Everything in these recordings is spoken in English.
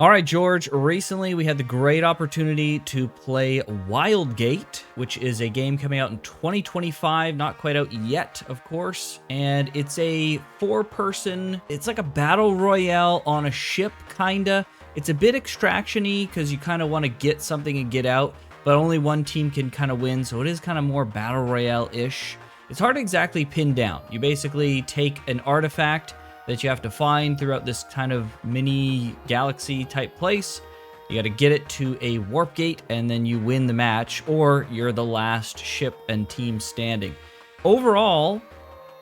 All right, George, recently we had the great opportunity to play Wildgate, which is a game coming out in 2025, not quite out yet, of course, and it's a four-person, it's like a battle royale on a ship, kinda. It's a bit extraction-y, because you kind of want to get something and get out, but only one team can kind of win, so it is kind of more battle royale-ish. It's hard to exactly pin down. You basically take an artifact that you have to find throughout this kind of mini galaxy type place. You got to get it to a warp gate and then you win the match, or you're the last ship and team standing. Overall,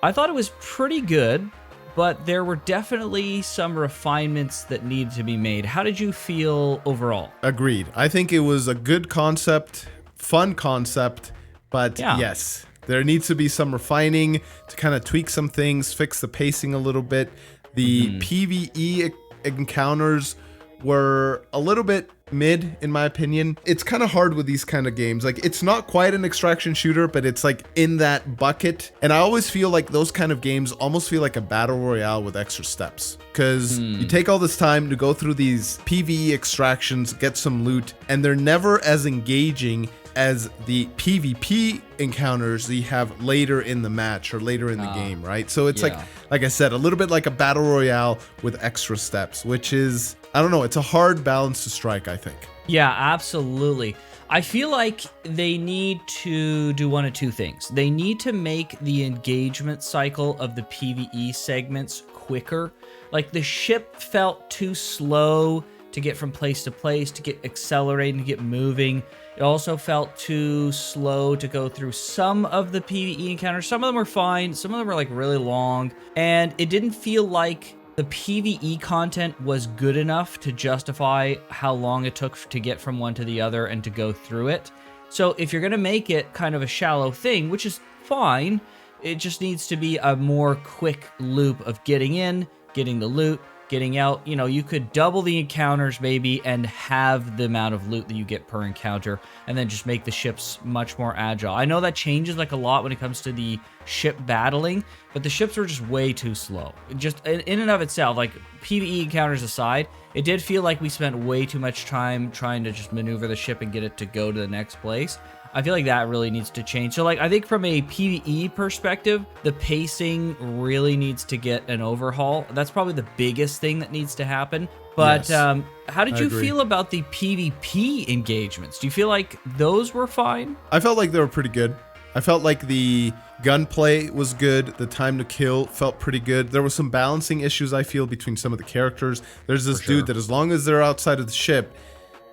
I thought it was pretty good, but there were definitely some refinements that needed to be made. How did you feel overall? Agreed. I think it was a good concept, fun concept, but Yeah. yes, there needs to be some refining to kind of tweak some things, fix the pacing a little bit. The PvE encounters were a little bit mid, in my opinion. It's kind of hard with these kind of games. Like, it's not quite an extraction shooter, but it's like in that bucket. And I always feel like those kind of games almost feel like a battle royale with extra steps. Because you take all this time to go through these PvE extractions, get some loot, and they're never as engaging as the PvP encounters that you have later in the match or later in the game, right? So it's like I said, a little bit like a battle royale with extra steps, which is, I don't know, it's a hard balance to strike, I think. Yeah, absolutely. I feel like they need to do one of two things. They need to make the engagement cycle of the PvE segments quicker. Like, the ship felt too slow to get from place to place, to get accelerating, to get moving. It also felt too slow to go through some of the PvE encounters. Some of them were fine, some of them were like really long, and it didn't feel like the PvE content was good enough to justify how long it took to get from one to the other and to go through it. So if you're gonna make it kind of a shallow thing, which is fine, it just needs to be a more quick loop of getting in, getting the loot, getting out. You know, you could double the encounters maybe and have the amount of loot that you get per encounter, and then just make the ships much more agile. I know that changes like a lot when it comes to the ship battling, but the ships were just way too slow. Just in and of itself, like PvE encounters aside, it did feel like we spent way too much time trying to just maneuver the ship and get it to go to the next place. I feel like that really needs to change. So, like, I think from a PvE perspective, the pacing really needs to get an overhaul. That's probably the biggest thing that needs to happen. But Yes, how did you feel about the PvP engagements? Do you feel like those were fine? I felt like they were pretty good. I felt like the gunplay was good. The time to kill felt pretty good. There was some balancing issues, I feel, between some of the characters. There's this dude that as long as they're outside of the ship,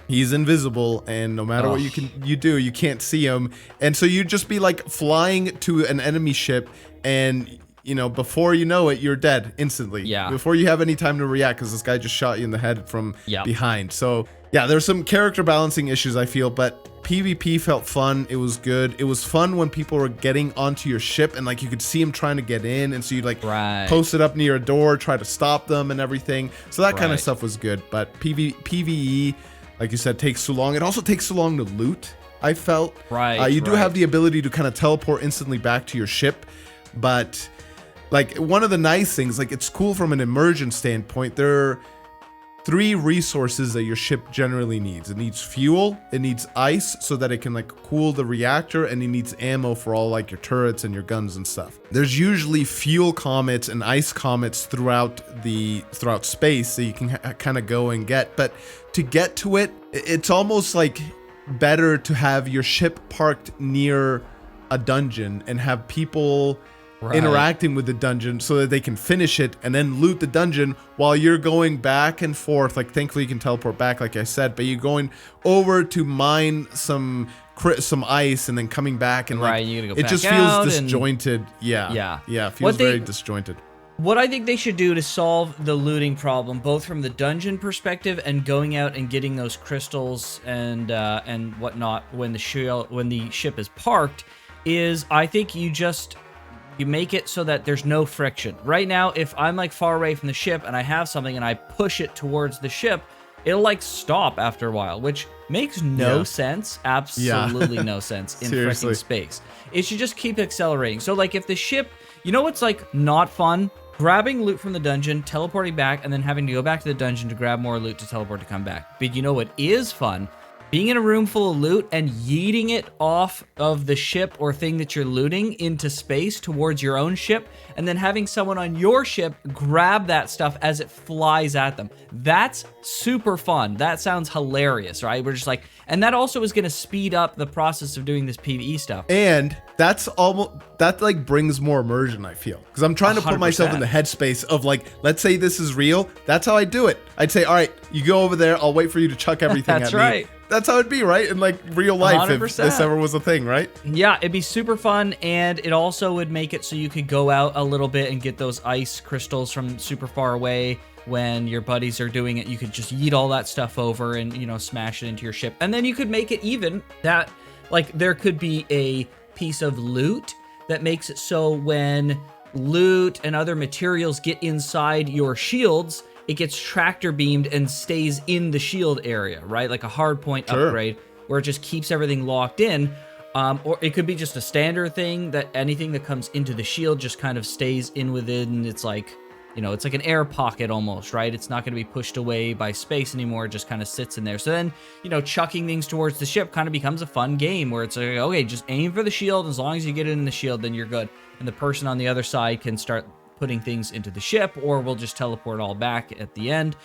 he's invisible, and no matter what you do, you can't see him. And so you'd just be like flying to an enemy ship, and you know, before you know it, you're dead instantly. Yeah. Before you have any time to react, because this guy just shot you in the head from behind. So yeah, there's some character balancing issues, I feel, but PvP felt fun. It was good. It was fun when people were getting onto your ship and like you could see them trying to get in, and so you'd like post it up near a door, try to stop them and everything. So that kind of stuff was good. But PvE, like you said, takes too long. It also takes too long to loot, I felt. You do have the ability to kind of teleport instantly back to your ship, but like one of the nice things, like it's cool from an immersion standpoint, there are 3 resources that your ship generally needs. It needs fuel, it needs ice so that it can like cool the reactor, and it needs ammo for all like your turrets and your guns and stuff. There's usually fuel comets and ice comets throughout space that you can kind of go and get, but to get to it, it's almost like better to have your ship parked near a dungeon and have people interacting with the dungeon so that they can finish it and then loot the dungeon while you're going back and forth. Like, thankfully you can teleport back, like I said, but you're going over to mine some ice and then coming back, and like you gotta go it back just out feels disjointed. It feels very disjointed. What I think they should do to solve the looting problem, both from the dungeon perspective and going out and getting those crystals and whatnot when the ship is parked, is I think you make it so that there's no friction. Right now, if I'm like far away from the ship and I have something and I push it towards the ship, it'll like stop after a while, which makes no sense. Absolutely no sense in freaking space. It should just keep accelerating. So like if the ship, you know what's like not fun? grabbing loot from the dungeon, teleporting back, and then having to go back to the dungeon to grab more loot to teleport to come back. But you know what is fun? Being in a room full of loot and yeeting it off of the ship or thing that you're looting into space towards your own ship, and then having someone on your ship grab that stuff as it flies at them. That's super fun. That sounds hilarious, right? We're just like, and that also is going to speed up the process of doing this PvE stuff. And that's almost, that like brings more immersion, I feel. Because I'm trying to put myself in the headspace of like, let's say this is real. That's how I do it. I'd say, all right, you go over there. I'll wait for you to chuck everything at me. That's right. That's how it'd be, right? In like real life, 100%. If this ever was a thing, right? Yeah, it'd be super fun, and it also would make it so you could go out a little bit and get those ice crystals from super far away. When your buddies are doing it, you could just yeet all that stuff over and, you know, smash it into your ship. And then you could make it even that, like, there could be a piece of loot that makes it so when loot and other materials get inside your shields, it gets tractor beamed and stays in the shield area, right? Like a hard point upgrade where it just keeps everything locked in. Or it could be just a standard thing that anything that comes into the shield just kind of stays in within. It's like, you know, it's like an air pocket almost, right? It's not going to be pushed away by space anymore. It just kind of sits in there. So then, you know, chucking things towards the ship kind of becomes a fun game where it's like, okay, just aim for the shield. As long as you get it in the shield, then you're good. And the person on the other side can start putting things into the ship, or we'll just teleport all back at the end.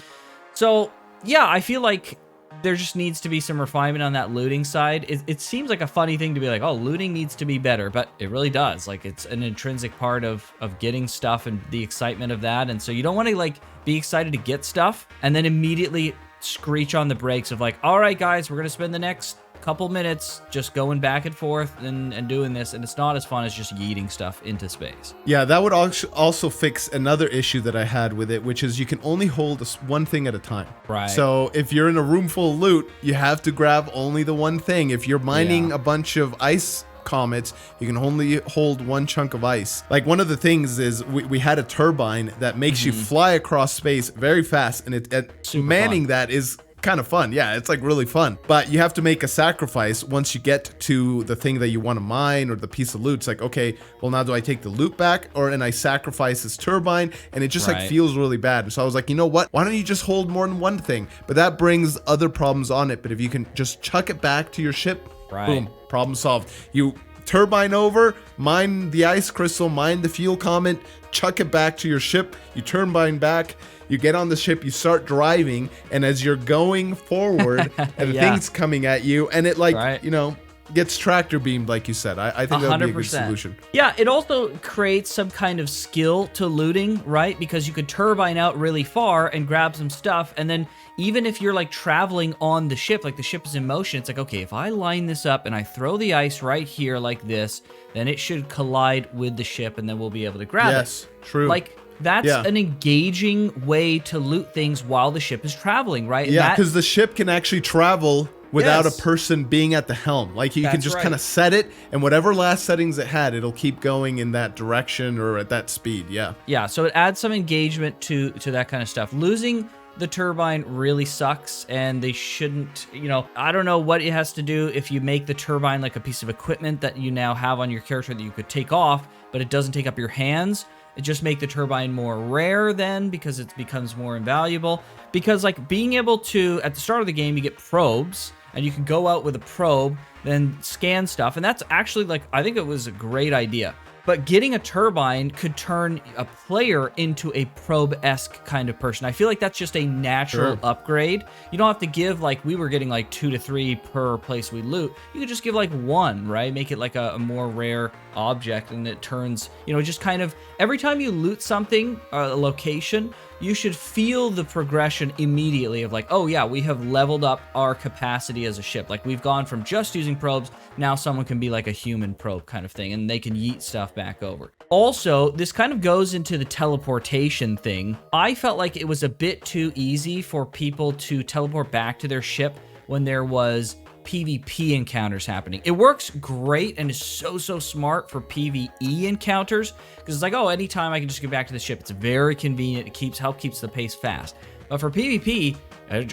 So yeah, I feel like there just needs to be some refinement on that looting side. It seems like a funny thing to be like, oh, looting needs to be better, but it really does. Like, it's an intrinsic part of getting stuff and the excitement of that. And so you don't want to like be excited to get stuff and then immediately screech on the brakes of like, all right, guys, we're going to spend the next couple minutes just going back and forth and doing this, and it's not as fun as just yeeting stuff into space. Yeah, that would also fix another issue that I had with it, which is you can only hold one thing at a time. Right. So if you're in a room full of loot, you have to grab only the one thing. If you're mining a bunch of ice comets, you can only hold one chunk of ice. Like, one of the things is we had a turbine that makes you fly across space very fast, and manning that is kind of fun. Yeah, it's like really fun. But you have to make a sacrifice once you get to the thing that you want to mine or the piece of loot. It's like, okay, well, now do I take the loot back, and I sacrifice this turbine? And it just like feels really bad. So I was like, you know what? Why don't you just hold more than one thing? But that brings other problems on it. But if you can just chuck it back to your ship, boom, problem solved. You turbine over, mine the ice crystal, mine the fuel comet, chuck it back to your ship, you turbine back, you get on the ship, you start driving, and as you're going forward, and the thing's coming at you, and it like, you know, gets tractor beamed, like you said. I think that would be a good solution. Yeah, it also creates some kind of skill to looting, right? Because you could turbine out really far and grab some stuff, and then even if you're like traveling on the ship, like the ship is in motion, it's like, okay, if I line this up and I throw the ice right here like this, then it should collide with the ship, and then we'll be able to grab it. Yes, true. Like, that's an engaging way to loot things while the ship is traveling, right? Yeah, because the ship can actually travel without a person being at the helm. Like, you can just kind of set it, and whatever last settings it had, it'll keep going in that direction or at that speed. Yeah, so it adds some engagement to that kind of stuff. Losing the turbine really sucks, and they shouldn't, you know, I don't know what it has to do if you make the turbine like a piece of equipment that you now have on your character that you could take off, but it doesn't take up your hands. It just make the turbine more rare then, because it becomes more invaluable. Because like being able to, at the start of the game, you get probes, and you can go out with a probe, then scan stuff. And that's actually like, I think it was a great idea. But getting a turbine could turn a player into a probe-esque kind of person. I feel like that's just a natural upgrade. You don't have to give, like, we were getting like 2 to 3 per place we loot. You could just give like 1, right? Make it like a more rare object, and it turns, you know, just kind of, every time you loot something, a location, you should feel the progression immediately of like, oh yeah, we have leveled up our capacity as a ship. Like, we've gone from just using probes, now someone can be like a human probe kind of thing, and they can yeet stuff back over. Also, this kind of goes into the teleportation thing. I felt like it was a bit too easy for people to teleport back to their ship when there was PvP encounters happening. It works great and is so smart for PvE encounters, because it's like, oh, anytime I can just get back to the ship. It's very convenient. It keeps the pace fast. But for PvP,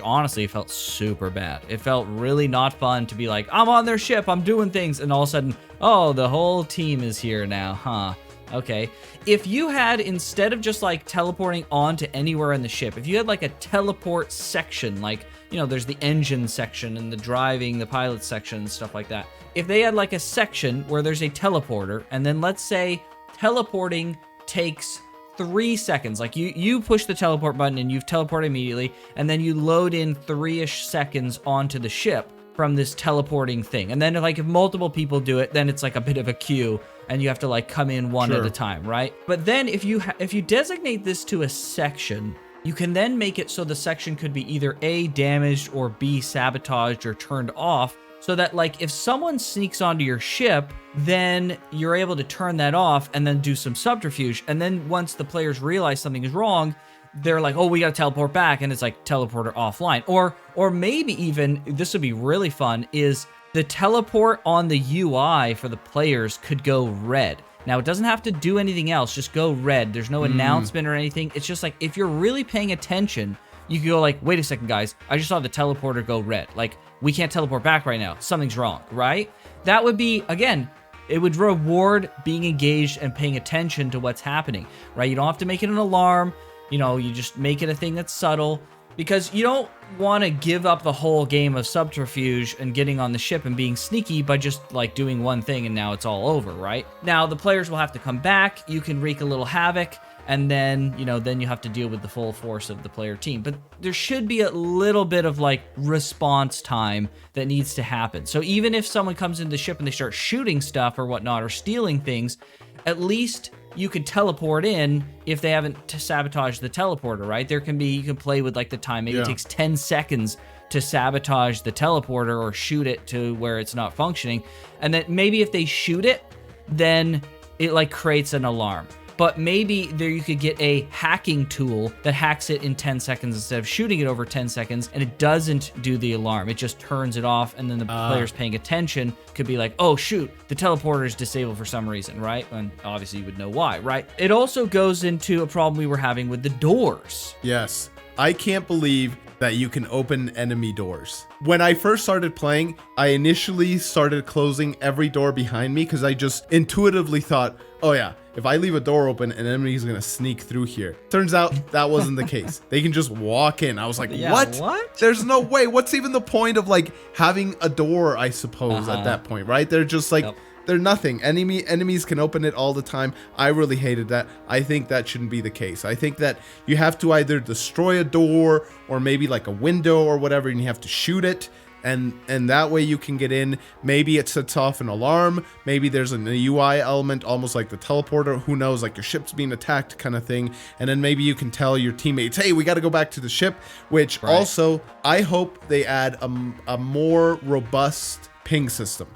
honestly, it felt super bad. It felt really not fun to be like, I'm on their ship, I'm doing things, and all of a sudden, oh, the whole team is here now, huh? Okay. If you had, instead of just like teleporting onto anywhere in the ship, if you had like a teleport section, like, you know, there's the engine section and the driving, the pilot section and stuff like that. If they had like a section where there's a teleporter, and then let's say teleporting takes 3 seconds, like you push the teleport button and you've teleported immediately, and then you load in 3-ish seconds onto the ship from this teleporting thing. And then like if multiple people do it, then it's like a bit of a queue and you have to like come in one at a time, right? But then if you designate this to a section, you can then make it so the section could be either A, damaged, or B, sabotaged or turned off, so that like if someone sneaks onto your ship, then you're able to turn that off and then do some subterfuge. And then once the players realize something is wrong, they're like, oh, we got to teleport back, and it's like teleporter offline. Or maybe even, this would be really fun, is the teleport on the UI for the players could go red. Now, it doesn't have to do anything else, just go red. There's no announcement or anything. It's just like, if you're really paying attention, you can go like, wait a second, guys, I just saw the teleporter go red. Like, we can't teleport back right now. Something's wrong, right? That would be, again, it would reward being engaged and paying attention to what's happening, right? You don't have to make it an alarm. You know, you just make it a thing that's subtle, because you don't want to give up the whole game of subterfuge and getting on the ship and being sneaky by just like doing one thing and now it's all over, right? Now the players will have to come back. You can wreak a little havoc, and then, you know, then you have to deal with the full force of the player team. But there should be a little bit of like response time that needs to happen. So even if someone comes into the ship and they start shooting stuff or whatnot, or stealing things, at least you could teleport in if they haven't sabotaged the teleporter, right? There can be, you can play with like the time. Maybe it takes 10 seconds to sabotage the teleporter or shoot it to where it's not functioning. And then maybe if they shoot it, then it like creates an alarm. But maybe there you could get a hacking tool that hacks it in 10 seconds instead of shooting it over 10 seconds, and it doesn't do the alarm. It just turns it off, and then the players paying attention could be like, oh shoot, the teleporter is disabled for some reason, right? And obviously you would know why, right? It also goes into a problem we were having with the doors. Yes. I can't believe that you can open enemy doors. When I first started playing, I initially started closing every door behind me because I just intuitively thought, oh yeah, if I leave a door open, an enemy is gonna sneak through here. Turns out that wasn't the case. They can just walk in. I was like, what? There's no way. What's even the point of like having a door, I suppose, at that point, right? They're just like, they're nothing. Enemies can open it all the time. I really hated that. I think that shouldn't be the case. I think that you have to either destroy a door or maybe like a window or whatever, and you have to shoot it. And that way you can get in. Maybe it sets off an alarm. Maybe there's an UI element, almost like the teleporter. Who knows, like your ship's being attacked kind of thing. And then maybe you can tell your teammates, hey, we got to go back to the ship. Which also, I hope they add a more robust ping system.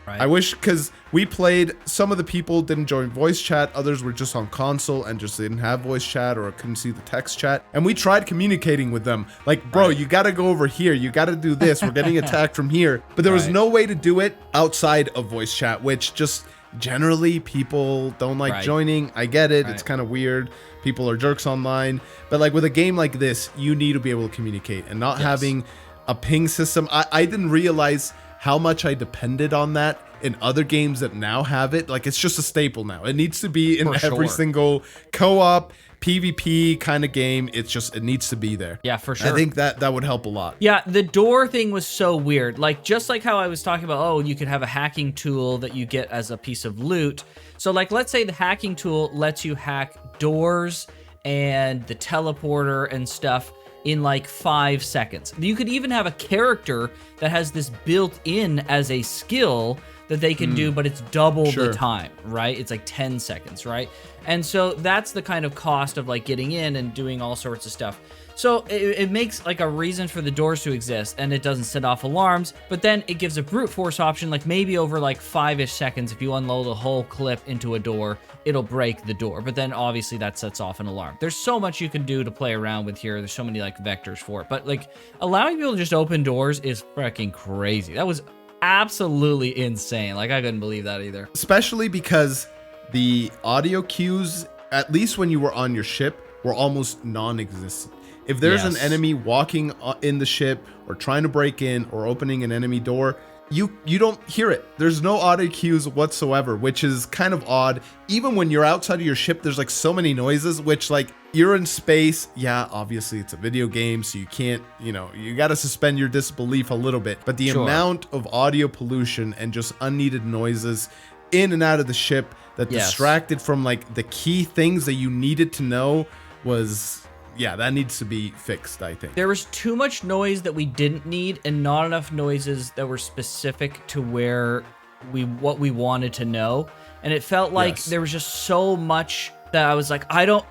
I wish, because we played, some of the people didn't join voice chat, others were just on console and just didn't have voice chat or couldn't see the text chat. And we tried communicating with them like, bro, you got to go over here. You got to do this. We're getting attacked from here. But there was no way to do it outside of voice chat, which just generally people don't like joining. I get it. It's kind of weird. People are jerks online. But like with a game like this, you need to be able to communicate, and not having a ping system. I didn't realize how much I depended on that in other games that now have it. Like, it's just a staple now. It needs to be in every single co-op, PvP kind of game. It's just, it needs to be there. Yeah, for sure. I think that would help a lot. Yeah, the door thing was so weird. Like, just like how I was talking about, oh, you could have a hacking tool that you get as a piece of loot. So, like, let's say the hacking tool lets you hack doors and the teleporter and stuff in like 5 seconds. You could even have a character that has this built in as a skill that they can do, but it's double the time, right? It's like 10 seconds, right? And so that's the kind of cost of like getting in and doing all sorts of stuff. So it makes like a reason for the doors to exist, and it doesn't set off alarms, but then it gives a brute force option, like maybe over like 5-ish seconds, if you unload a whole clip into a door, it'll break the door. But then obviously that sets off an alarm. There's so much you can do to play around with here. There's so many like vectors for it, but like allowing people to just open doors is freaking crazy. That was absolutely insane. Like I couldn't believe that either. Especially because the audio cues, at least when you were on your ship, were almost non-existent. If there's an enemy walking in the ship or trying to break in or opening an enemy door, you don't hear it. There's no audio cues whatsoever, which is kind of odd. Even when you're outside of your ship, there's like so many noises, which like you're in space. Yeah, obviously it's a video game, so you can't, you got to suspend your disbelief a little bit. But the amount of audio pollution and just unneeded noises in and out of the ship that distracted from like the key things that you needed to know was... Yeah, that needs to be fixed, I think. There was too much noise that we didn't need and not enough noises that were specific to what we wanted to know. And it felt like there was just so much that I was like,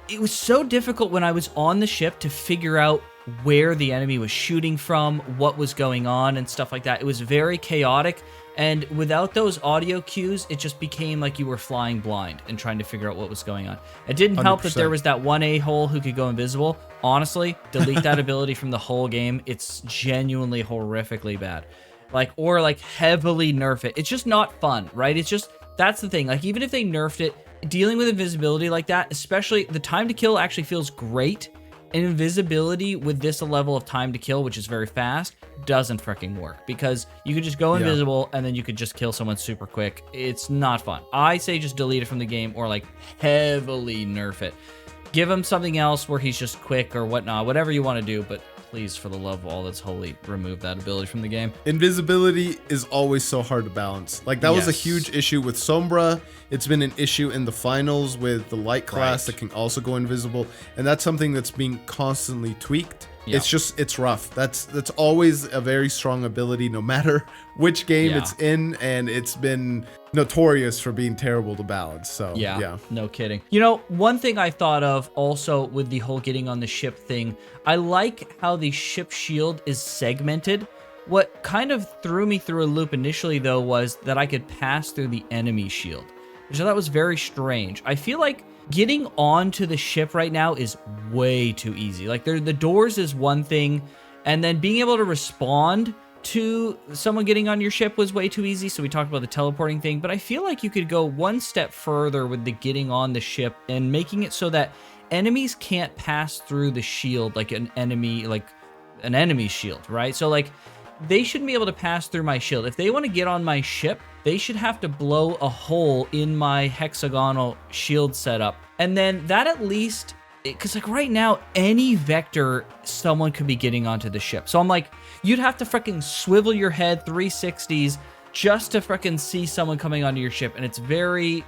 it was so difficult when I was on the ship to figure out where the enemy was shooting from, what was going on and stuff like that. It was very chaotic. And without those audio cues, it just became like you were flying blind and trying to figure out what was going on. It didn't help that there was that one a-hole who could go invisible. Honestly, delete that ability from the whole game. It's genuinely horrifically bad. Or heavily nerf it. It's just not fun, right? It's just, that's the thing. Like, even if they nerfed it, dealing with invisibility like that, especially the time to kill actually feels great. And invisibility with this level of time to kill, which is very fast, doesn't freaking work, because you could just go invisible and then you could just kill someone super quick. It's not fun. I say just delete it from the game or heavily nerf it. Give him something else where he's just quick or whatnot, whatever you want to do, but please, for the love of all that's holy, remove that ability from the game. Invisibility is always so hard to balance. That was a huge issue with Sombra. It's been an issue in the finals with the light class that can also go invisible. And that's something that's being constantly tweaked. Yeah. It's rough. That's always a very strong ability, no matter which game it's in, and it's been notorious for being terrible to balance. So yeah, no kidding. One thing I thought of also with the whole getting on the ship thing, I like how the ship shield is segmented. What kind of threw me through a loop initially, though, was that I could pass through the enemy shield, which I thought was very strange. I feel like getting onto the ship right now is way too easy. The doors is one thing, and then being able to respond to someone getting on your ship was way too easy. So we talked about the teleporting thing, but I feel like you could go one step further with the getting on the ship and making it so that enemies can't pass through the shield like an enemy shield, right? So they shouldn't be able to pass through my shield. If they want to get on my ship, they should have to blow a hole in my hexagonal shield setup. And then that at least, because right now, any vector, someone could be getting onto the ship. So I'm you'd have to freaking swivel your head 360s just to freaking see someone coming onto your ship. And it's very,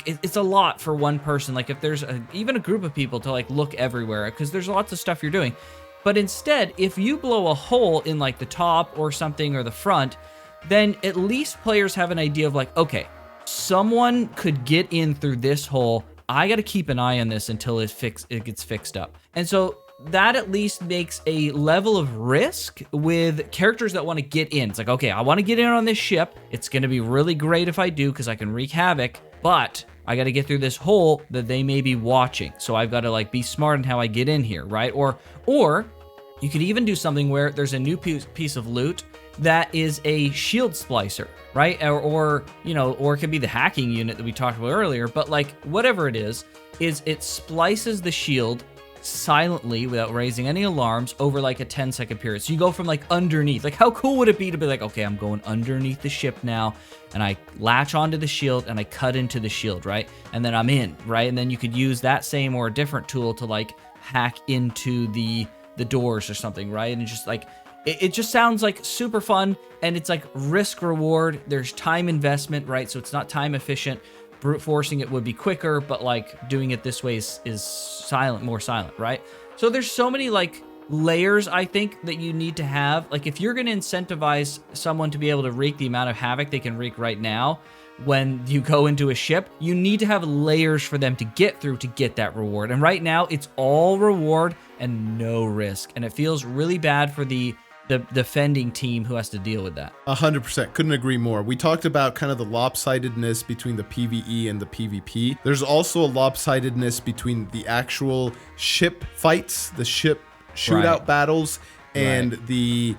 it's a lot for one person. If there's even a group of people to look everywhere, because there's lots of stuff you're doing. But instead, if you blow a hole in the top or something or the front, then at least players have an idea of okay, someone could get in through this hole. I got to keep an eye on this until it gets fixed up. And so that at least makes a level of risk with characters that want to get in. It's okay, I want to get in on this ship. It's going to be really great if I do, because I can wreak havoc, but I got to get through this hole that they may be watching. So I've got to be smart in how I get in here, right? Or you could even do something where there's a new piece of loot that is a shield splicer, right? Or it could be the hacking unit that we talked about earlier, but whatever it is it splices the shield silently without raising any alarms over a 10-second period. So you go from underneath. How cool would it be to be okay, I'm going underneath the ship now, and I latch onto the shield and I cut into the shield, right? And then I'm in, right? And then you could use that same or a different tool to hack into the doors or something, right? And just it just sounds super fun, and it's risk reward. There's time investment, right? So it's not time efficient. Brute forcing it would be quicker, but doing it this way is more silent, right? So there's so many layers, I think, that you need to have. If you're going to incentivize someone to be able to wreak the amount of havoc they can wreak right now when you go into a ship, you need to have layers for them to get through to get that reward. And right now it's all reward and no risk, and it feels really bad for the defending team who has to deal with that. 100%. Couldn't agree more. We talked about kind of the lopsidedness between the PvE and the PvP. There's also a lopsidedness between the actual ship fights, the ship shootout battles, and the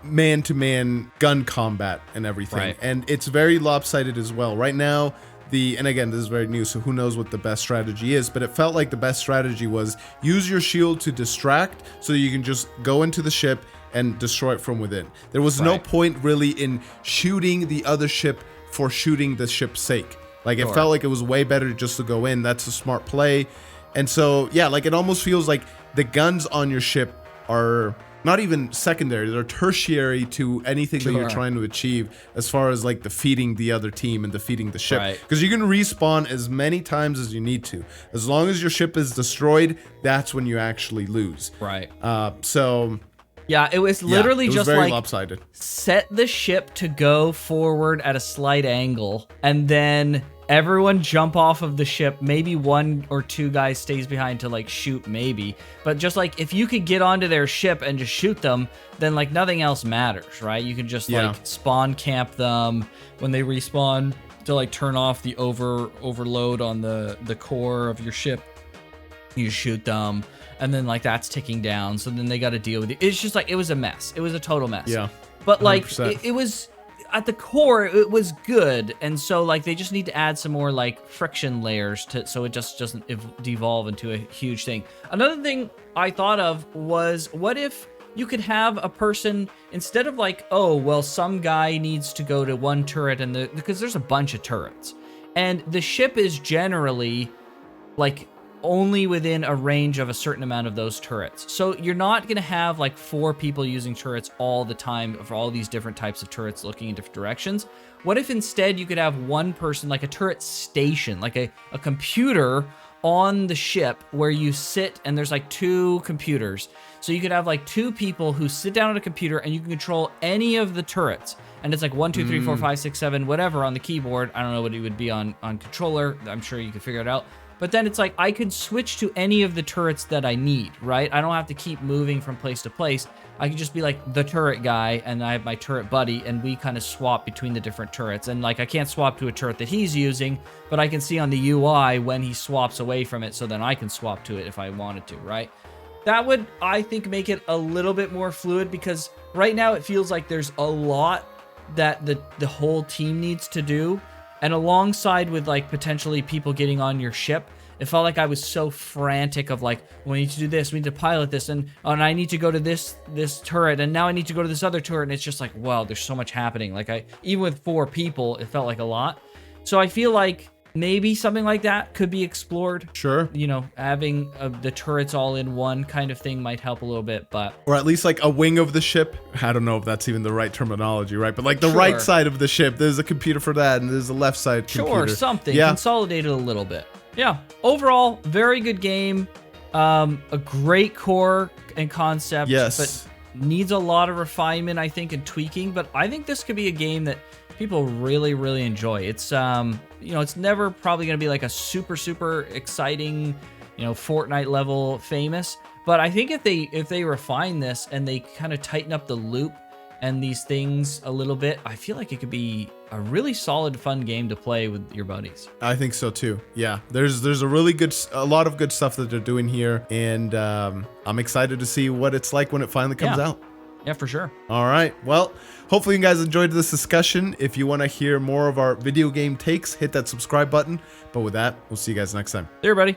man-to-man gun combat and everything. Right. And it's very lopsided as well. Right now, and again, this is very new, so who knows what the best strategy is, but it felt like the best strategy was use your shield to distract so you can just go into the ship and destroy it from within. There was no point really in shooting the other ship for shooting the ship's sake. Like it felt like it was way better just to go in. That's a smart play. And so, yeah, like it almost feels like the guns on your ship are not even secondary, they're tertiary to anything that you're trying to achieve as far as like defeating the other team and defeating the ship. Because you can respawn as many times as you need to. As long as your ship is destroyed, that's when you actually lose. So yeah, it was literally just very like lopsided. Set the ship to go forward at a slight angle, and then everyone jump off of the ship. Maybe 1 or 2 guys stays behind to like shoot, maybe. But just like if you could get onto their ship and just shoot them, then like nothing else matters, right? You can just like spawn camp them when they respawn to like turn off the overload on the core of your ship. You shoot them, and then like that's ticking down, so then they got to deal with it. It's just like it was a mess. It was a total mess. Yeah. But like it was at the core, it was good, and so like they just need to add some more like friction layers to so it just doesn't devolve into a huge thing. Another thing I thought of was, what if you could have a person, instead of like, oh well, some guy needs to go to one turret, and because there's a bunch of turrets, and the ship is generally like only within a range of a certain amount of those turrets. So you're not going to have like 4 people using turrets all the time for all these different types of turrets looking in different directions. What if instead you could have one person, like a turret station, like a computer on the ship where you sit, and there's like 2 computers. So you could have like 2 people who sit down at a computer, and you can control any of the turrets. And it's like 1, 2, 3, 4, 5, 6, 7, whatever on the keyboard. I don't know what it would be on controller. I'm sure you could figure it out. But then it's like I could switch to any of the turrets that I need, right? I don't have to keep moving from place to place. I can just be like the turret guy, and I have my turret buddy, and we kind of swap between the different turrets. And like I can't swap to a turret that he's using, but I can see on the UI when he swaps away from it, so then I can swap to it if I wanted to, right? That would, I think, make it a little bit more fluid, because right now it feels like there's a lot that the whole team needs to do. And alongside with like potentially people getting on your ship, it felt like I was so frantic of like, we need to do this, we need to pilot this, and I need to go to this turret, and now I need to go to this other turret, and it's just like, wow, there's so much happening. Like even with 4 people, it felt like a lot. So I feel like maybe something like that could be explored. Sure. You know, having the turrets all in one kind of thing might help a little bit, but... Or at least like a wing of the ship. I don't know if that's even the right terminology, right? But like the right side of the ship, there's a computer for that, and there's a left side computer. Sure, something. Yeah. Consolidate it a little bit. Yeah. Overall, very good game. A great core and concept. Yes. But needs a lot of refinement, I think, and tweaking. But I think this could be a game that people really, really enjoy. It's you know, it's never probably going to be like a super exciting, you know, Fortnite level famous. But I think if they refine this and they kind of tighten up the loop and these things a little bit, I feel like it could be a really solid, fun game to play with your buddies. I think so too. Yeah, there's a lot of good stuff that they're doing here, and I'm excited to see what it's like when it finally comes out. Yeah, for sure. All right. Well, hopefully you guys enjoyed this discussion. If you want to hear more of our video game takes, hit that subscribe button. But with that, we'll see you guys next time. There, buddy.